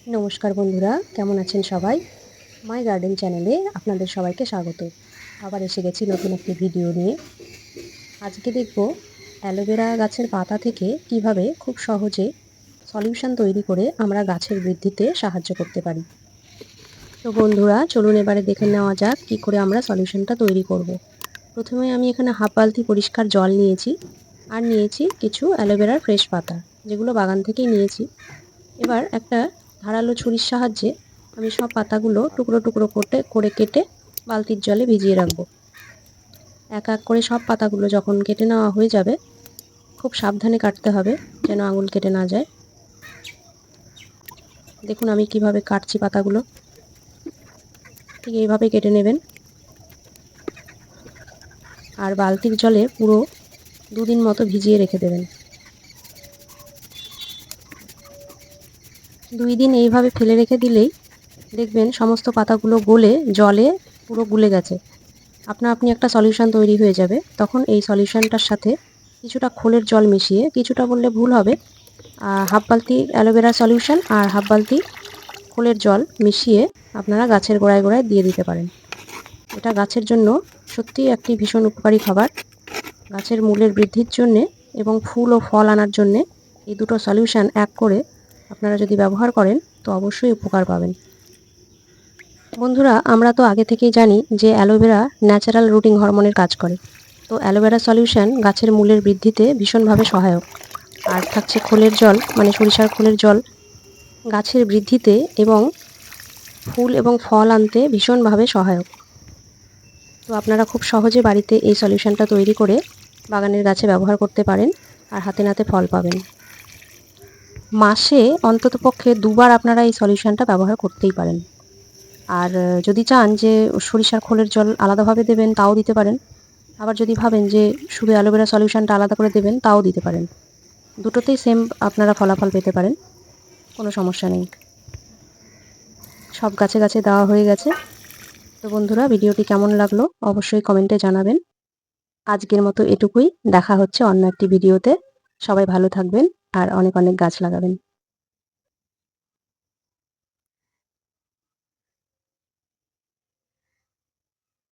নমস্কার বন্ধুরা, কেমন আছেন সবাই? মাই গার্ডেন চ্যানেলে আপনাদের সবাইকে স্বাগত। আবার এসে গেছি নতুন একটি ভিডিও নিয়ে। আজকে দেখব অ্যালোভেরা গাছের পাতা থেকে কিভাবে খুব সহজে সলিউশন তৈরি করে আমরা গাছের বৃদ্ধিতে সাহায্য করতে পারি। তো বন্ধুরা, চলুন এবারে দেখে নেওয়া যাক কী করে আমরা সলিউশনটা তৈরি করব। প্রথমে আমি এখানে হাফ বালতি পরিষ্কার জল নিয়েছি, আর নিয়েছি কিছু অ্যালোভেরার ফ্রেশ পাতা, যেগুলো বাগান থেকেই নিয়েছি। এবার একটা ধারালো ছুরির সাহায্যে আমি সব পাতাগুলো টুকরো টুকরো করে কেটে বালতির জলে ভিজিয়ে রাখবো। এক এক করে সব পাতাগুলো যখন কেটে নেওয়া হয়ে যাবে, খুব সাবধানে কাটতে হবে যেন আঙুল কেটে না যায়। দেখুন আমি কিভাবে কাটছি পাতাগুলো, ঠিক এইভাবে কেটে নেবেন। আর বালতির জলে পুরো 2 দিন মতো ভিজিয়ে রেখে দেবেন। 2 দিন এইভাবে ফেলে রেখে দিলেই দেখবেন সমস্ত পাতাগুলো গলে জলে পুরো গুলে গেছে। আপনি একটা সলিউশন তৈরি হয়ে যাবে। তখন এই সলিউশনটার সাথে কিছুটা খোলের জল মিশিয়ে, কিছুটা বললে ভুল হবে, হাফ বালতি অ্যালোভেরা সলিউশন আর হাফ বালতি খোলের জল মিশিয়ে আপনারা গাছের গোড়ায় গোড়ায় দিয়ে দিতে পারেন। এটা গাছের জন্য সত্যিই একটি ভীষণ উপকারী খাবার। গাছের মূলের বৃদ্ধির জন্যে এবং ফুল ও ফল আনার জন্যে এই দুটো সলিউশন এক করে আপনারা যদি ব্যবহার করেন তো অবশ্যই উপকার পাবেন। বন্ধুরা, আমরা তো আগে থেকেই জানি যে অ্যালোভেরা ন্যাচারাল রুটিং হরমোনের কাজ করে। তো অ্যালোভেরা সলিউশন গাছের মূলের বৃদ্ধিতে ভীষণভাবে সহায়ক। আর থাকছে খোলের জল, মানে সরিষার খোলের জল, গাছের বৃদ্ধিতে এবং ফুল এবং ফল আনতে ভীষণভাবে সহায়ক। তো আপনারা খুব সহজে বাড়িতে এই সলিউশনটা তৈরি করে বাগানের গাছে ব্যবহার করতে পারেন আর হাতে নাতে ফল পাবেন। মাসে অন্ততপক্ষে 2 বার আপনারা এই সলিউশনটা ব্যবহার করতেই পারেন। আর যদি চান যে সরিষার খোলের জল আলাদাভাবে দেবেন, তাও দিতে পারেন। আবার যদি ভাবেন যে শুধু অ্যালোভেরা সলিউশনটা আলাদা করে দেবেন, তাও দিতে পারেন। দুটোতেই সেম আপনারা ফলাফল পেতে পারেন, কোনো সমস্যা নেই। সব গাছে গাছে দেওয়া হয়ে গেছে। তো বন্ধুরা, ভিডিওটি কেমন লাগলো অবশ্যই কমেন্টে জানাবেন। আজকের মতো এটুকুই। দেখা হচ্ছে অন্য একটি ভিডিওতে। সবাই ভালো থাকবেন আর অনেক অনেক গাছ লাগাবেন।